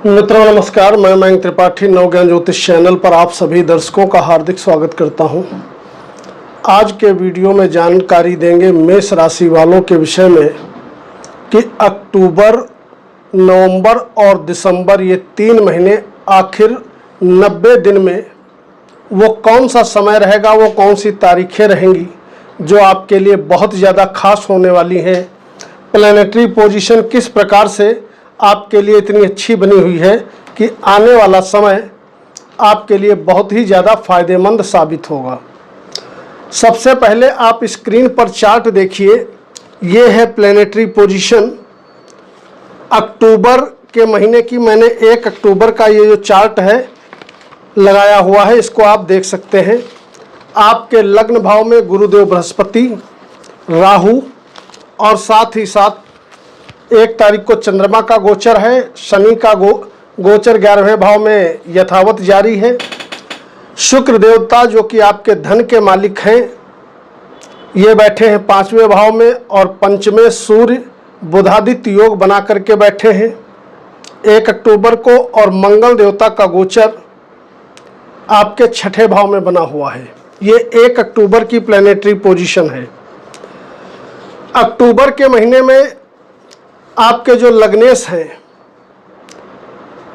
मित्रों नमस्कार, मैं मयंक त्रिपाठी नवज्ञान ज्योतिष चैनल पर आप सभी दर्शकों का हार्दिक स्वागत करता हूं। आज के वीडियो में जानकारी देंगे मेष राशि वालों के विषय में कि अक्टूबर, नवंबर और दिसंबर ये 3 महीने आखिर 90 दिन में वो कौन सा समय रहेगा, वो कौन सी तारीखें रहेंगी जो आपके लिए बहुत ज़्यादा खास होने वाली हैं। प्लैनेटरी पोजीशन किस प्रकार से आपके लिए इतनी अच्छी बनी हुई है कि आने वाला समय आपके लिए बहुत ही ज़्यादा फायदेमंद साबित होगा। सबसे पहले आप स्क्रीन पर चार्ट देखिए। ये है प्लैनेटरी पोजीशन अक्टूबर के महीने की। मैंने 1 अक्टूबर का ये जो चार्ट है लगाया हुआ है, इसको आप देख सकते हैं। आपके लग्न भाव में गुरुदेव बृहस्पति, राहु और साथ ही साथ 1 तारीख को चंद्रमा का गोचर है। शनि का गोचर 11वें भाव में यथावत जारी है। शुक्र देवता जो कि आपके धन के मालिक हैं, ये बैठे हैं 5वें भाव में और पंचमें सूर्य बुधादित्य योग बना करके बैठे हैं 1 अक्टूबर को। और मंगल देवता का गोचर आपके 6ठे भाव में बना हुआ है। ये 1 अक्टूबर की प्लैनेटरी पोजीशन है। अक्टूबर के महीने में आपके जो लग्नेश हैं,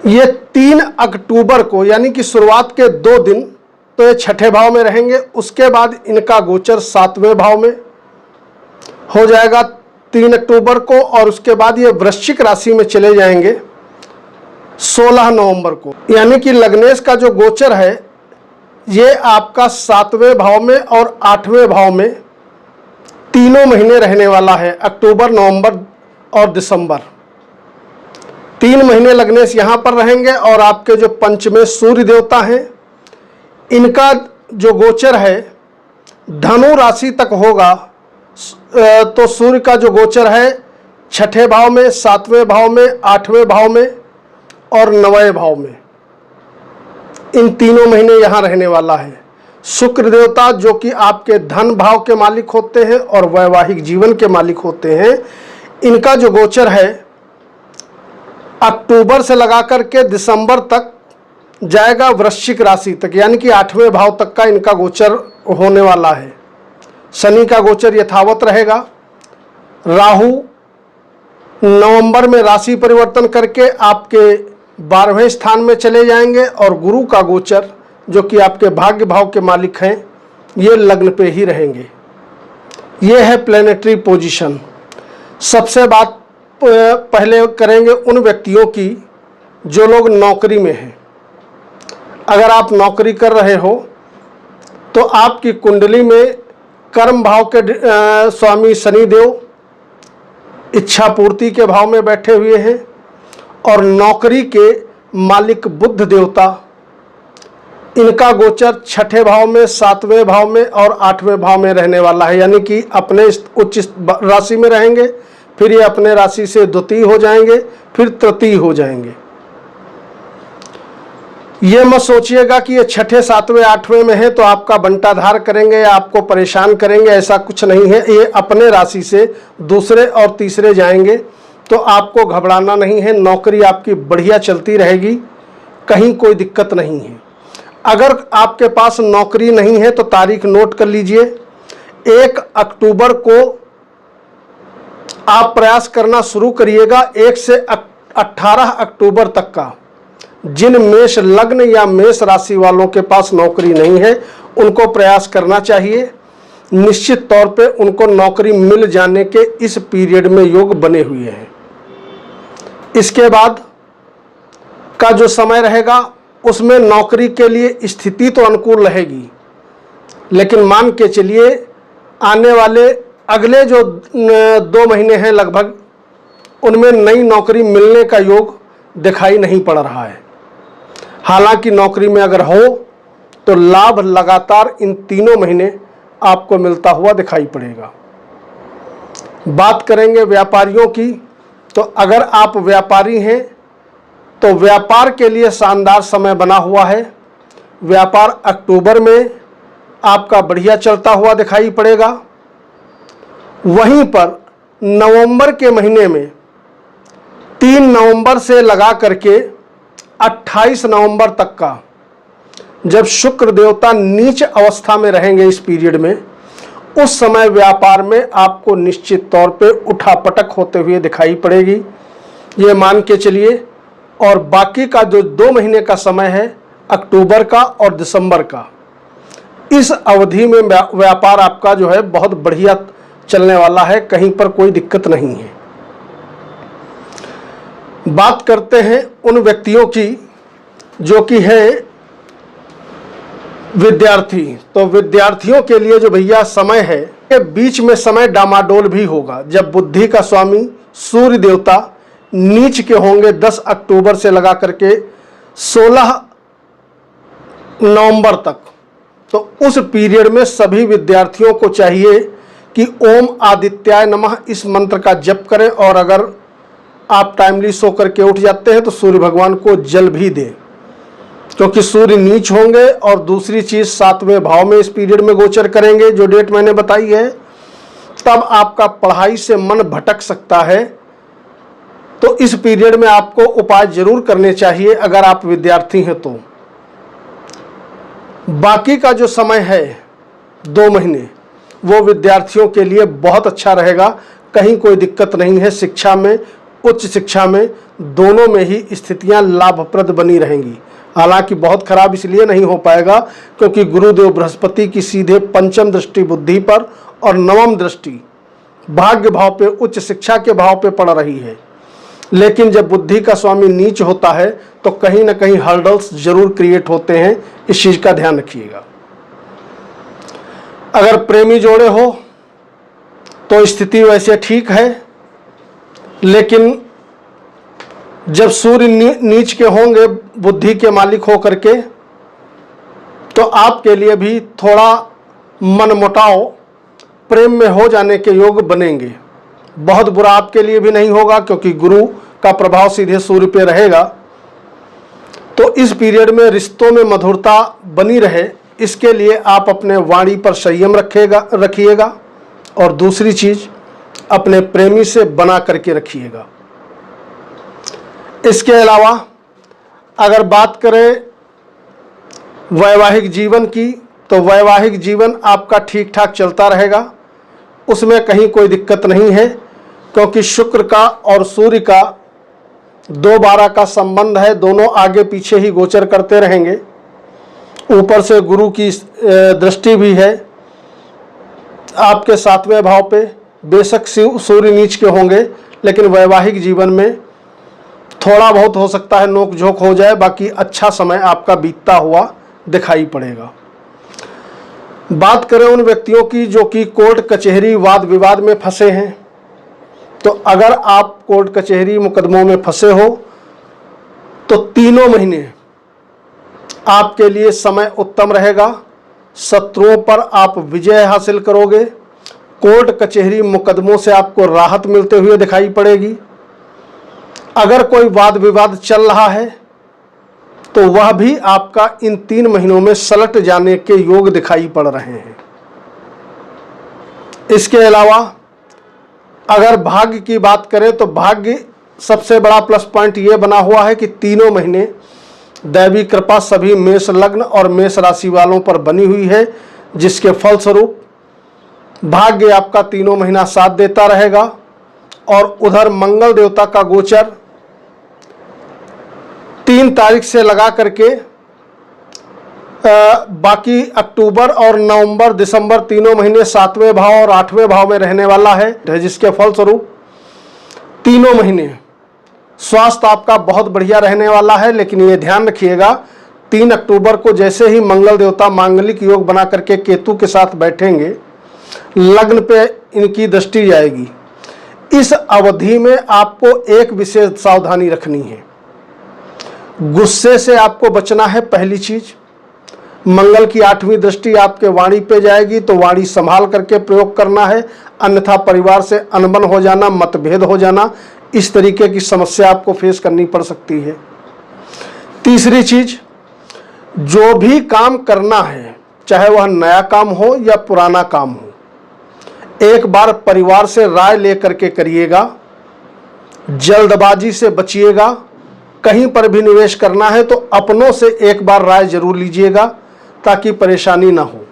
ये 3 अक्टूबर को यानी कि शुरुआत के 2 दिन तो ये 6ठे भाव में रहेंगे। उसके बाद इनका गोचर 7वें भाव में हो जाएगा 3 अक्टूबर को, और उसके बाद ये वृश्चिक राशि में चले जाएंगे 16 नवंबर को। यानी कि लग्नेश का जो गोचर है ये आपका 7वें भाव में और 8वें भाव में तीनों महीने रहने वाला है। अक्टूबर, नवंबर और दिसंबर 3 महीने लग्नेश यहाँ पर रहेंगे। और आपके जो पंचमें सूर्य देवता हैं, इनका जो गोचर है धनु राशि तक होगा। तो सूर्य का जो गोचर है 6ठे भाव में, 7वें भाव में, 8वें भाव में और 9वें भाव में, इन तीनों महीने यहाँ रहने वाला है। शुक्र देवता जो कि आपके धन भाव के मालिक होते हैं और वैवाहिक जीवन के मालिक होते हैं, इनका जो गोचर है अक्टूबर से लगा करके दिसंबर तक जाएगा वृश्चिक राशि तक, यानी कि 8वें भाव तक का इनका गोचर होने वाला है। शनि का गोचर यथावत रहेगा। राहु नवंबर में राशि परिवर्तन करके आपके 12वें स्थान में चले जाएंगे। और गुरु का गोचर जो कि आपके भाग्य भाव के मालिक हैं, ये लग्न पे ही रहेंगे। ये है प्लैनेटरी पोजीशन। सबसे बात पहले करेंगे उन व्यक्तियों की जो लोग नौकरी में हैं। अगर आप नौकरी कर रहे हो तो आपकी कुंडली में कर्म भाव के स्वामी शनिदेव इच्छा पूर्ति के भाव में बैठे हुए हैं और नौकरी के मालिक बुध देवता, इनका गोचर 6ठे भाव में, 7वें भाव में और 8वें भाव में रहने वाला है। यानी कि अपने उच्च राशि में रहेंगे, फिर ये अपने राशि से द्वितीय हो जाएंगे, फिर तृतीय हो जाएंगे। ये मत सोचिएगा कि ये 6ठे, 7वें, 8वें में है तो आपका बंटाधार करेंगे या आपको परेशान करेंगे, ऐसा कुछ नहीं है। ये अपने राशि से दूसरे और तीसरे जाएंगे तो आपको घबराना नहीं है। नौकरी आपकी बढ़िया चलती रहेगी, कहीं कोई दिक्कत नहीं है। अगर आपके पास नौकरी नहीं है तो तारीख नोट कर लीजिए। 1 अक्टूबर को आप प्रयास करना शुरू करिएगा। 1 से 18 अक्टूबर तक का जिन मेष लग्न या मेष राशि वालों के पास नौकरी नहीं है, उनको प्रयास करना चाहिए। निश्चित तौर पे उनको नौकरी मिल जाने के इस पीरियड में योग बने हुए हैं। इसके बाद का जो समय रहेगा उसमें नौकरी के लिए स्थिति तो अनुकूल रहेगी, लेकिन मान के चलिए आने वाले अगले जो 2 महीने हैं लगभग, उनमें नई नौकरी मिलने का योग दिखाई नहीं पड़ रहा है। हालांकि नौकरी में अगर हो तो लाभ लगातार इन 3 महीने आपको मिलता हुआ दिखाई पड़ेगा। बात करेंगे व्यापारियों की, तो अगर आप व्यापारी हैं तो व्यापार के लिए शानदार समय बना हुआ है। व्यापार अक्टूबर में आपका बढ़िया चलता हुआ दिखाई पड़ेगा। वहीं पर नवंबर के महीने में 3 नवंबर से लगा करके 28 नवंबर तक का, जब शुक्र देवता नीच अवस्था में रहेंगे इस पीरियड में, उस समय व्यापार में आपको निश्चित तौर पे उठापटक होते हुए दिखाई पड़ेगी, ये मान के चलिए। और बाकी का जो 2 महीने का समय है, अक्टूबर का और दिसंबर का, इस अवधि में व्यापार आपका जो है बहुत बढ़िया चलने वाला है, कहीं पर कोई दिक्कत नहीं है। बात करते हैं उन व्यक्तियों की जो कि है विद्यार्थी। तो विद्यार्थियों के लिए जो भैया समय है, के बीच में समय डामाडोल भी होगा, जब बुद्धि का स्वामी सूर्य देवता नीच के होंगे 10 अक्टूबर से लगा करके 16 नवंबर तक। तो उस पीरियड में सभी विद्यार्थियों को चाहिए कि ओम आदित्याय नमः इस मंत्र का जप करें, और अगर आप टाइमली सो करके उठ जाते हैं तो सूर्य भगवान को जल भी दें, क्योंकि सूर्य नीच होंगे। और दूसरी चीज 7वें भाव में इस पीरियड में गोचर करेंगे, जो डेट मैंने बताई है। तब आपका पढ़ाई से मन भटक सकता है, तो इस पीरियड में आपको उपाय जरूर करने चाहिए अगर आप विद्यार्थी हैं तो। बाकी का जो समय है 2 महीने, वो विद्यार्थियों के लिए बहुत अच्छा रहेगा, कहीं कोई दिक्कत नहीं है। शिक्षा में, उच्च शिक्षा में, दोनों में ही स्थितियां लाभप्रद बनी रहेंगी। हालांकि बहुत खराब इसलिए नहीं हो पाएगा क्योंकि गुरुदेव बृहस्पति की सीधे पंचम दृष्टि बुद्धि पर और नवम दृष्टि भाग्य भाव पे, उच्च शिक्षा के भाव पे पड़ रही है। लेकिन जब बुद्धि का स्वामी नीच होता है तो कहीं ना कहीं हर्डल्स जरूर क्रिएट होते हैं, इस चीज का ध्यान रखिएगा। अगर प्रेमी जोड़े हो तो स्थिति वैसे ठीक है, लेकिन जब सूर्य नीच के होंगे बुद्धि के मालिक हो करके, तो आपके लिए भी थोड़ा मनमुटाव प्रेम में हो जाने के योग बनेंगे। बहुत बुरा आपके लिए भी नहीं होगा क्योंकि गुरु का प्रभाव सीधे सूर्य पे रहेगा। तो इस पीरियड में रिश्तों में मधुरता बनी रहे, इसके लिए आप अपने वाणी पर संयम रखिएगा, और दूसरी चीज अपने प्रेमी से बना करके रखिएगा। इसके अलावा अगर बात करें वैवाहिक जीवन की, तो वैवाहिक जीवन आपका ठीक ठाक चलता रहेगा, उसमें कहीं कोई दिक्कत नहीं है, क्योंकि शुक्र का और सूर्य का 2-12 का संबंध है, दोनों आगे पीछे ही गोचर करते रहेंगे। ऊपर से गुरु की दृष्टि भी है आपके 7वें भाव पे। बेशक सूर्य नीच के होंगे, लेकिन वैवाहिक जीवन में थोड़ा बहुत हो सकता है नोक झोंक हो जाए, बाकी अच्छा समय आपका बीतता हुआ दिखाई पड़ेगा। बात करें उन व्यक्तियों की जो कि कोर्ट कचहरी वाद विवाद में फंसे हैं, तो अगर आप कोर्ट कचहरी मुकदमों में फंसे हो तो 3 महीने आपके लिए समय उत्तम रहेगा। शत्रुओं पर आप विजय हासिल करोगे। कोर्ट कचहरी मुकदमों से आपको राहत मिलते हुए दिखाई पड़ेगी। अगर कोई वाद विवाद चल रहा है तो वह भी आपका इन 3 महीनों में सलट जाने के योग दिखाई पड़ रहे हैं। इसके अलावा अगर भाग्य की बात करें तो भाग्य सबसे बड़ा प्लस पॉइंट ये बना हुआ है कि 3 महीने दैवी कृपा सभी मेष लग्न और मेष राशि वालों पर बनी हुई है, जिसके फलस्वरूप भाग्य आपका 3 महीना साथ देता रहेगा। और उधर मंगल देवता का गोचर 3 तारीख से लगा करके बाकी अक्टूबर और नवंबर दिसंबर 3 महीने 7वें भाव और 8वें भाव में रहने वाला है, जिसके फलस्वरूप 3 महीने स्वास्थ्य आपका बहुत बढ़िया रहने वाला है। लेकिन ये ध्यान रखिएगा 3 अक्टूबर को जैसे ही मंगल देवता मांगलिक योग बना करके केतु के साथ बैठेंगे, लग्न पे इनकी दृष्टि जाएगी। इस अवधि में आपको एक विशेष सावधानी रखनी है, गुस्से से आपको बचना है। पहली चीज, मंगल की 8वीं दृष्टि आपके वाणी पे जाएगी तो वाणी संभाल करके प्रयोग करना है, अन्यथा परिवार से अनबन हो जाना, मतभेद हो जाना, इस तरीके की समस्या आपको फेस करनी पड़ सकती है। तीसरी चीज, जो भी काम करना है, चाहे वह नया काम हो या पुराना काम हो, एक बार परिवार से राय लेकर के करिएगा, जल्दबाजी से बचिएगा। कहीं पर भी निवेश करना है तो अपनों से एक बार राय जरूर लीजिएगा ताकि परेशानी ना हो।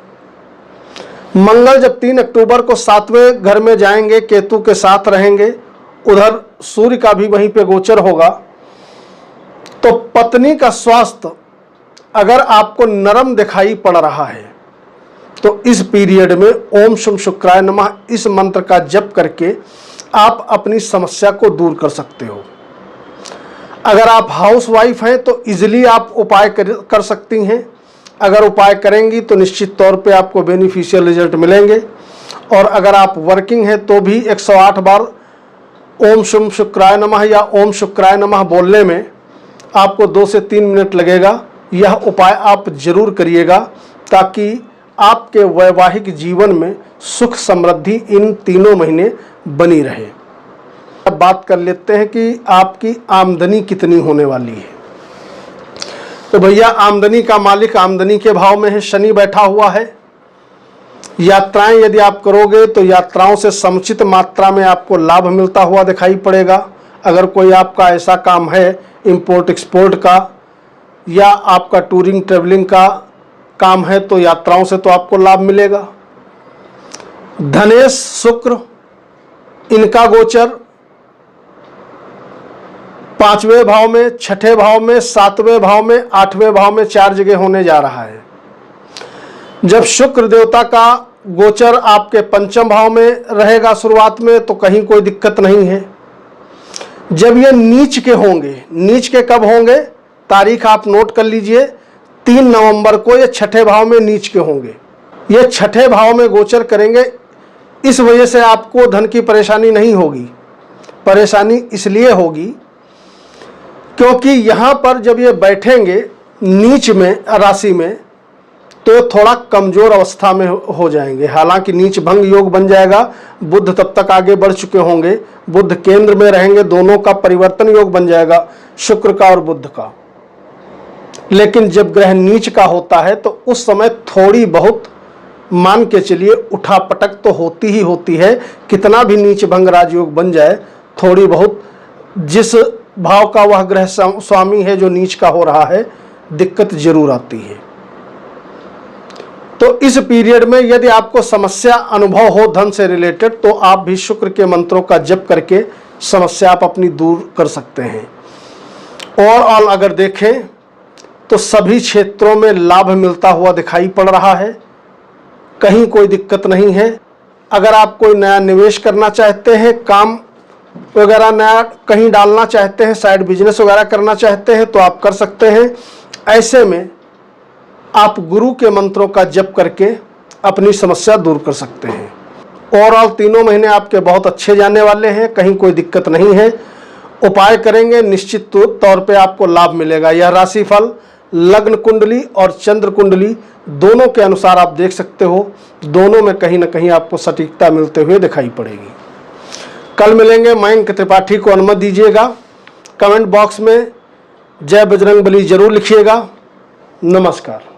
मंगल जब 3 अक्टूबर को 7वें घर में जाएंगे, केतु के साथ रहेंगे, उधर सूर्य का भी वहीं पे गोचर होगा, तो पत्नी का स्वास्थ्य अगर आपको नरम दिखाई पड़ रहा है तो इस पीरियड में ओम शम शुक्राय नमः इस मंत्र का जप करके आप अपनी समस्या को दूर कर सकते हो। अगर आप हाउस वाइफ हैं तो इजीली आप उपाय कर सकती हैं। अगर उपाय करेंगी तो निश्चित तौर पे आपको बेनिफिशियल रिजल्ट मिलेंगे। और अगर आप वर्किंग हैं तो भी 108 बार ओम शम शुक्राय नमः या ओम शुक्राय नमः बोलने में आपको 2 से 3 मिनट लगेगा। यह उपाय आप जरूर करिएगा ताकि आपके वैवाहिक जीवन में सुख समृद्धि इन 3 महीने बनी रहे। अब बात कर लेते हैं कि आपकी आमदनी कितनी होने वाली है। तो भैया आमदनी का मालिक आमदनी के भाव में है, शनि बैठा हुआ है। यात्राएं यदि आप करोगे तो यात्राओं से समुचित मात्रा में आपको लाभ मिलता हुआ दिखाई पड़ेगा। अगर कोई आपका ऐसा काम है इंपोर्ट एक्सपोर्ट का या आपका टूरिंग ट्रेवलिंग का काम है तो यात्राओं से तो आपको लाभ मिलेगा। धनेश शुक्र इनका गोचर 5वें भाव में, 6ठे भाव में, 7वें भाव में, 8वें भाव में 4 जगह होने जा रहा है। जब शुक्र देवता का गोचर आपके 5म भाव में रहेगा शुरुआत में तो कहीं कोई दिक्कत नहीं है। जब ये नीच के होंगे, नीच के कब होंगे तारीख आप नोट कर लीजिए, 3 नवंबर को ये 6ठे भाव में नीच के होंगे। ये 6ठे भाव में गोचर करेंगे, इस वजह से आपको धन की परेशानी नहीं होगी। परेशानी इसलिए होगी क्योंकि यहाँ पर जब ये बैठेंगे नीच में राशि में तो थोड़ा कमजोर अवस्था में हो जाएंगे। हालांकि नीच भंग योग बन जाएगा, बुध तब तक आगे बढ़ चुके होंगे, बुध केंद्र में रहेंगे, दोनों का परिवर्तन योग बन जाएगा, शुक्र का और बुध का। लेकिन जब ग्रह नीच का होता है तो उस समय थोड़ी बहुत मान के चलिए उठापटक तो होती ही होती है। कितना भी नीच भंग राजयोग बन जाए, थोड़ी बहुत जिस भाव का वह ग्रह स्वामी है जो नीच का हो रहा है, दिक्कत जरूर आती है। तो इस पीरियड में यदि आपको समस्या अनुभव हो धन से रिलेटेड तो आप भी शुक्र के मंत्रों का जप करके समस्या आप अपनी दूर कर सकते हैं। ओवरऑल अगर देखें तो सभी क्षेत्रों में लाभ मिलता हुआ दिखाई पड़ रहा है, कहीं कोई दिक्कत नहीं है। अगर आप कोई नया निवेश करना चाहते हैं, काम वगैरह नया कहीं डालना चाहते हैं, साइड बिजनेस वगैरह करना चाहते हैं तो आप कर सकते हैं। ऐसे में आप गुरु के मंत्रों का जप करके अपनी समस्या दूर कर सकते हैं। ओवरऑल 3 महीने आपके बहुत अच्छे जाने वाले हैं, कहीं कोई दिक्कत नहीं है। उपाय करेंगे निश्चित तौर पे आपको लाभ मिलेगा। यह राशिफल लग्न कुंडली और चंद्र कुंडली दोनों के अनुसार आप देख सकते हो, दोनों में कहीं ना कहीं आपको सटीकता मिलते हुए दिखाई पड़ेगी। कल मिलेंगे। मयंक त्रिपाठी को अनुमति दीजिएगा। कमेंट बॉक्स में जय बजरंगबली जरूर लिखिएगा। नमस्कार।